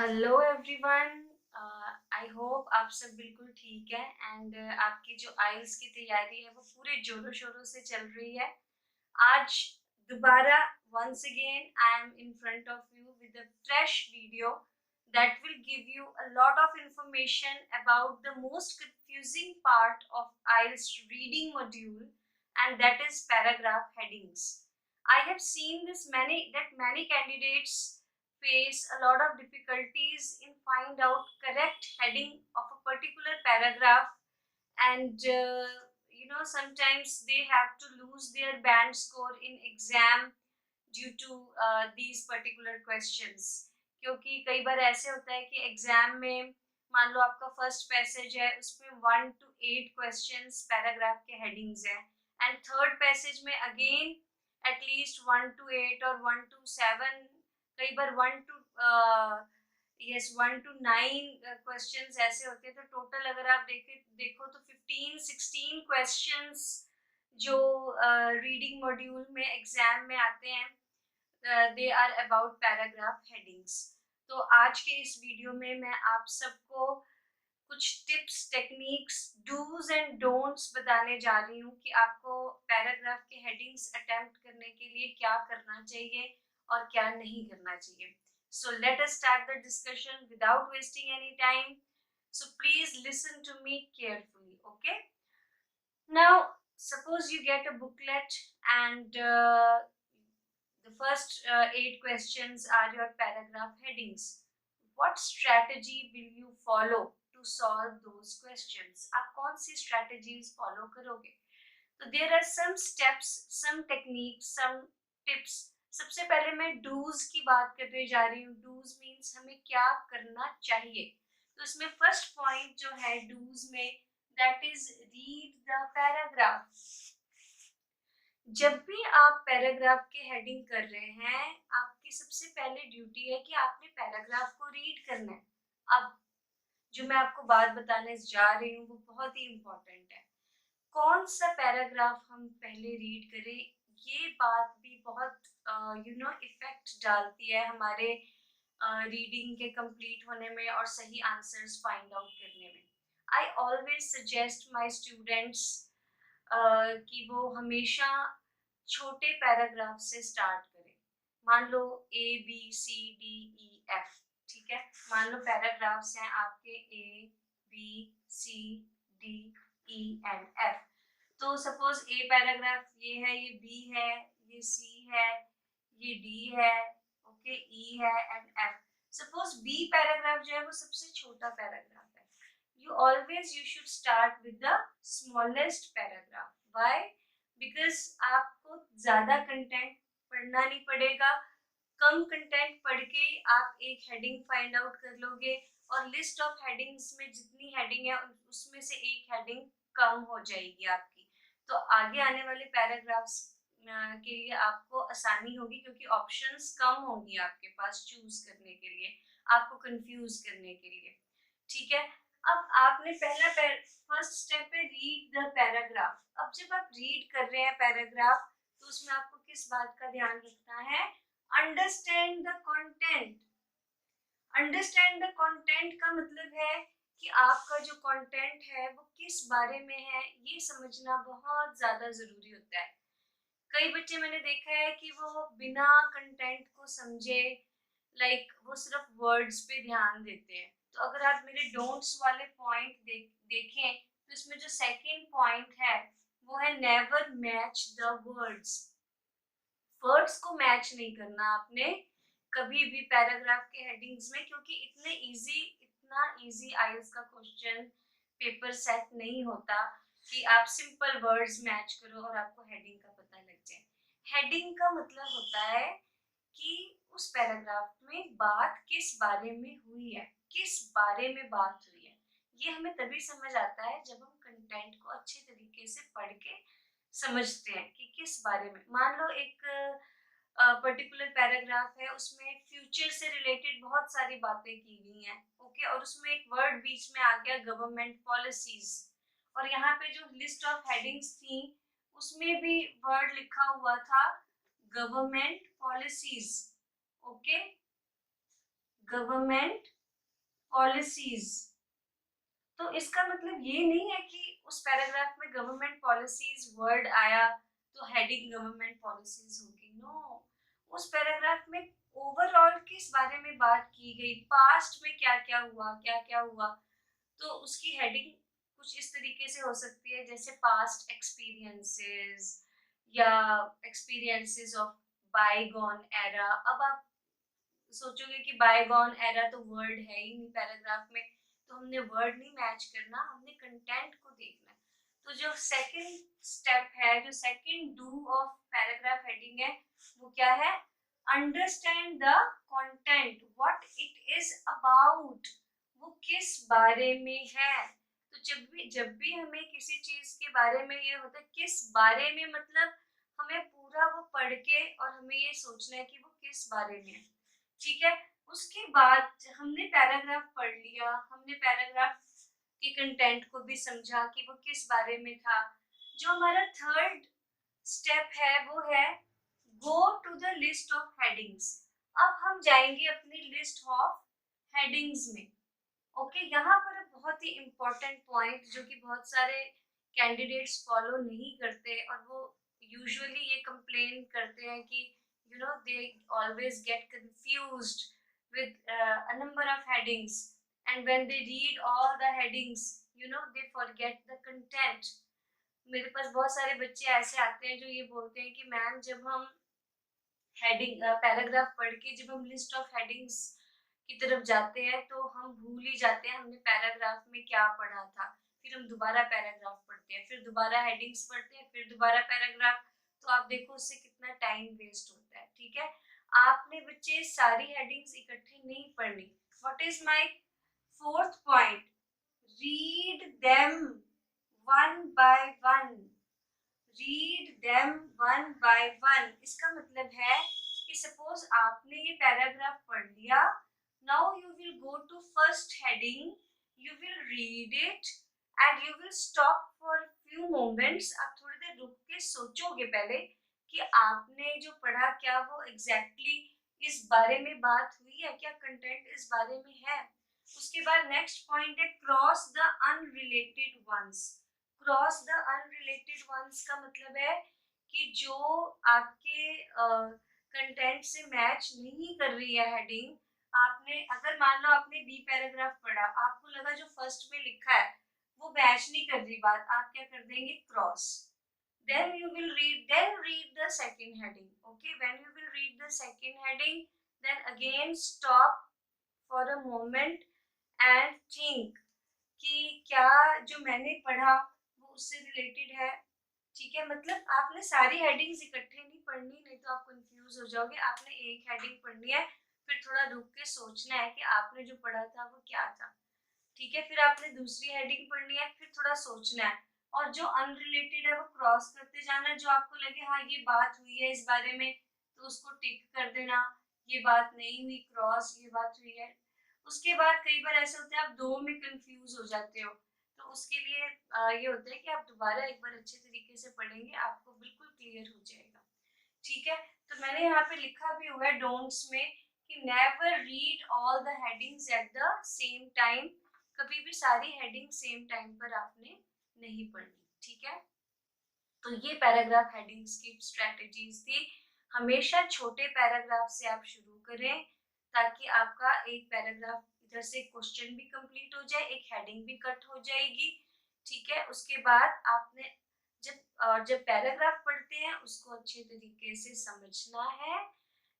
Hello everyone. I hope आप सब बिल्कुल ठीक है एंड आपकी जो आइल्स की तैयारी है वो पूरे जोरों शोरों से चल रही है। आज दोबारा once again I am in front of you with a fresh video that will give you a lot of information about the most confusing part of IELTS reading module, and that is paragraph headings. I have seen this many candidates face a lot of difficulties in find out correct heading of a particular paragraph, and sometimes they have to lose their band score in exam due to these particular questions। क्योंकि कई बार ऐसे होता है कि exam में मान लो आपका first passage है, उसमें 1 to 8 क्वेश्चंस पैराग्राफ के हेडिंग्स हैं, एंड थर्ड पैसेज में अगेन एटलीस्ट 1 to 8 और 1 to 7, कई बार 1 to 9 क्वेश्चंस ऐसे होते हैं। तो टोटल अगर आप देखो तो 15-16 क्वेश्चंस जो रीडिंग मॉड्यूल में एग्जाम में आते हैं, they are about paragraph headings. तो आज के इस वीडियो में मैं आप सबको कुछ tips, techniques, do's and don'ts बताने जा रही हूँ कि आपको पैराग्राफ के हेडिंग्स अटेम्प्ट करने के लिए क्या करना चाहिए और क्या नहीं करना चाहिए। So let us start the discussion without wasting any time. So please listen to me carefully, okay? Now, suppose you get a booklet and the first 8 questions are your paragraph headings. What strategy will you follow to solve those questions? आप कौन सी strategies follow करोगे? तो there are some steps, some techniques, some tips. सबसे पहले मैं dos की बात करने जा रही हूँ। डूज मीन्स हमें क्या करना चाहिए। तो इसमें फर्स्ट पॉइंट जो है डूज में, that is read the paragraph. जब भी आप पैराग्राफ के हेडिंग कर रहे हैं, आपकी सबसे पहले ड्यूटी है कि आपने पैराग्राफ को रीड करना है। अब जो मैं आपको बात बताने जा रही हूँ वो बहुत ही इम्पोर्टेंट है। कौन सा पैराग्राफ हम पहले रीड करें, ये बात भी बहुत इफेक्ट डालती है हमारे रीडिंग के कंप्लीट होने में और सही आंसर्स फाइंड आउट करने में। I always suggest my students कि वो हमेशा छोटे पैराग्राफ से स्टार्ट करें। मान लो ABCDEF, ठीक है। मान लो पैराग्राफ्स हैं आपके ABCDEF। तो सपोज ए पैराग्राफ ये है, ये बी है, ये सी है, ये डी है, ओके, ई है and F. Suppose B paragraph जो है वो सबसे छोटा पैराग्राफ है। you should start with the smallest paragraph. Why? Because आपको ज्यादा कंटेंट पढ़ना नहीं पड़ेगा। कम कंटेंट पढ़ के आप एक हेडिंग फाइंड आउट कर लोगे, और लिस्ट ऑफ हेडिंग्स में जितनी हेडिंग है उसमें से एक हेडिंग कम हो जाएगी आपकी। तो आगे आने वाले पैराग्राफ्स के लिए आपको आसानी होगी, क्योंकि ऑप्शंस कम होंगी आपके पास चूज करने के लिए, आपको कंफ्यूज करने के लिए। ठीक है। अब आपने फर्स्ट स्टेप है रीड द पैराग्राफ। अब जब आप रीड कर रहे हैं पैराग्राफ, तो उसमें आपको किस बात का ध्यान रखना है? Understand the content. Understand the content का मतलब है कि आपका जो कंटेंट है वो किस बारे में है, ये समझना बहुत ज्यादा जरूरी होता है। कई बच्चे मैंने देखा है कि वो बिना कंटेंट को समझे वो सिर्फ वर्ड्स पे ध्यान देते हैं। तो अगर आप मेरे डोंट्स वाले पॉइंट देखें, तो इसमें जो सेकंड पॉइंट है वो है never match the words. Words को मैच नहीं करना आपने कभी भी पैराग्राफ के हेडिंग्स में, क्योंकि इतना इजी आईएलटीएस का क्वेश्चन पेपर सेट नहीं होता कि आप सिंपल वर्ड्स मैच करो और आपको हेडिंग का पता लग जाए। हेडिंग का मतलब होता है कि उस पैराग्राफ में बात किस बारे में हुई है, किस बारे में बात हुई है। ये हमें तभी समझ आता है जब हम कंटेंट को अच्छे तरीके से पढ़ के समझते हैं कि किस बारे में। मान लो एक पर्टिकुलर पैराग्राफ है, उसमें फ्यूचर से रिलेटेड बहुत सारी बातें की गई हैं, ओके, और उसमें एक वर्ड बीच में आ गया गवर्नमेंट पॉलिसीज, और यहाँ पे जो लिस्ट ऑफ हेडिंग्स थी उसमें भी वर्ड लिखा हुआ था government policies, okay, government policies. तो इसका मतलब ये नहीं है कि उस पैराग्राफ में गवर्नमेंट पॉलिसीज वर्ड आया तो हेडिंग गवर्नमेंट पॉलिसीज होगी। नो, उस पैराग्राफ में ओवरऑल किस बारे में बात की गई, पास्ट में क्या क्या हुआ, क्या क्या हुआ, तो उसकी हेडिंग कुछ इस तरीके से हो सकती है जैसे पास्ट एक्सपीरियंसेस या एक्सपीरियंसेस ऑफ बायगॉन एरा। अब आप सोचोगे कि बायगॉन एरा तो वर्ड है ही नहीं पैराग्राफ में, तो हमने वर्ड नहीं मैच करना, हमने कंटेंट को देखना है। तो जो सेकंड स्टेप है, जो second do of paragraph heading है, वो क्या है? Understand the content, what it is about, वो किस बारे में है। तो जब भी हमें किसी चीज के बारे में ये होता है किस बारे में, मतलब हमें पूरा वो पढ़ के और हमें ये सोचना है कि वो किस बारे में है। ठीक है, उसके बाद हमने पैराग्राफ पढ़ लिया, हमने पैराग्राफ के कंटेंट को भी समझा कि वो किस बारे में था। जो हमारा थर्ड स्टेप है वो है go to the list of headings. अब हम जाएंगे अपनी लिस्ट ऑफ हेडिंग्स में। ओके, यहाँ पर बहुत ही इम्पोर्टेंट पॉइंट जो कि बहुत सारे कैंडिडेट्स फॉलो नहीं करते और वो यूजुअली ये कंप्लेन करते हैं कि they always get confused with a number of headings, and when they read all the headings they forget the content। मेरे पास बहुत सारे बच्चे ऐसे आते हैं जो ये बोलते हैं कि मैम जब हम हेडिंग पैराग्राफ पढ़ के जब हम लिस्ट ऑफ हेडिंग्स की तरफ जाते हैं तो हम भूल ही जाते हैं हमने पैराग्राफ में क्या पढ़ा था। फिर हम दोबारा पैराग्राफ पढ़ते हैं, फिर दोबारा हेडिंग्स पढ़ते हैं, फिर दोबारा पैराग्राफ। तो आप देखो उससे कितना टाइम वेस्ट होता है। ठीक है, आपने बच्चे सारी हेडिंग्स इकट्ठे नहीं पढ़नी। What is my fourth point? Read them one by one. Read them one by one. इसका मतलब है कि सपोज आपने ये पैराग्राफ पढ़ लिया, now you will go to first heading, you will read it and you will stop for few moments. आप थोड़ी देर रुक के सोचोगे पहले कि आपने जो पढ़ा क्या वो एग्जैक्टली इस बारे में बात हुई है, क्या कंटेंट इस बारे में है। उसके बाद नेक्स्ट पॉइंट है cross the unrelated ones. Cross the unrelated ones का मतलब है कि जो आपके कंटेंट से मैच नहीं कर रही है हेडिंग। आपने अगर मान लो आपने बी पैराग्राफ पढ़ा, आपको लगा जो फर्स्ट में लिखा है वो मैच नहीं कर रही बात, आप क्या कर देंगे? Cross. then you will read the second heading। okay, when you will read the second heading, then again stop for a moment and think कि क्या जो मैंने पढ़ा वो उससे रिलेटेड है। ठीक है, मतलब आपने सारी हेडिंग्स इकट्ठे नहीं पढ़नी, नहीं तो आप कंफ्यूज हो जाओगे। आपने एक हेडिंग पढ़नी है, फिर थोड़ा रुक के सोचना है कि आपने जो पढ़ा था वो क्या था। ठीक है, फिर आपने दूसरी हेडिंग पढ़नी है, फिर थोड़ा सोचना है, और जो अनरिलेटेड है वो क्रॉस करते जाना है। जो आपको लगे हाँ ये बात हुई है इस बारे में तो उसको टिक कर देना, ये बात नहीं हुई क्रॉस, ये बात हुई है। उसके बाद कई बार ऐसा होता है आप दो में कंफ्यूज हो जाते हो, तो उसके लिए ये होता है कि आप दोबारा एक बार अच्छे तरीके से पढ़ेंगे, आपको बिल्कुल क्लियर हो जाएगा। ठीक है, तो मैंने यहाँ पे लिखा भी हुआ है डोंट्स में कि never read all the headings at the same time. कभी भी सारी हेडिंग सेम टाइम पर आपने नहीं पढ़नी। ठीक है, तो ये पैराग्राफ हेडिंग्स की स्ट्रेटजीज थी। हमेशा छोटे पैराग्राफ से आप शुरू करें ताकि आपका एक पैराग्राफ इधर से क्वेश्चन भी कंप्लीट हो जाए, एक हेडिंग भी कट हो जाएगी। ठीक है, उसके बाद आपने जब पैराग्राफ पढ़ते हैं उसको अच्छे तरीके से समझना है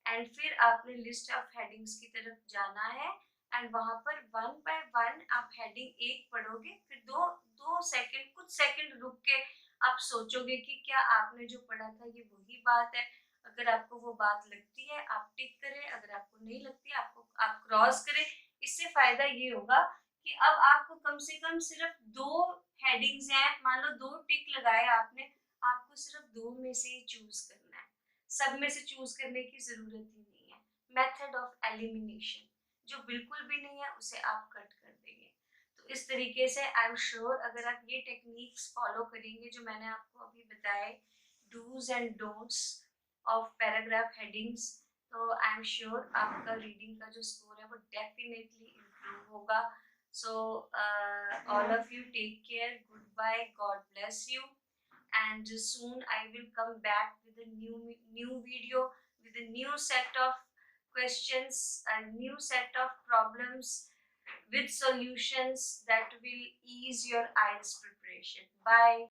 एंड फिर आपने लिस्ट ऑफ हेडिंग्स की तरफ जाना है एंड वहां पर वन बाय वन आप हेडिंग एक पढ़ोगे, फिर दो दो सेकंड कुछ सेकंड रुक के आप सोचोगे कि क्या आपने जो पढ़ा था ये वही बात है। अगर आपको वो बात लगती है आप टिक करें, अगर आपको नहीं लगती आपको आप क्रॉस करें। इससे फायदा ये होगा कि अब आपको कम से कम सिर्फ दो हेडिंग्स हैं, मान लो दो टिक लगाए आपने, आपको सिर्फ दो में से ही चूज करना है, सब में से चूज करने की जरूरत ही नहीं है। मेथड ऑफ एलिमिनेशन, जो बिल्कुल भी नहीं है उसे आप कट कर देंगे। तो इस तरीके से आई एम श्योर अगर आप ये टेक्निक्स फॉलो करेंगे जो मैंने आपको अभी बताए, do's and don'ts of paragraph headings, तो आई एम श्योर आपका रीडिंग का जो स्कोर है वो डेफिनेटली इम्प्रूव इम्प्रूव होगा. So all of you take care. Goodbye. God bless you. And soon I will come back with a new video with a new set of questions, a new set of problems with solutions that will ease your IELTS preparation. Bye.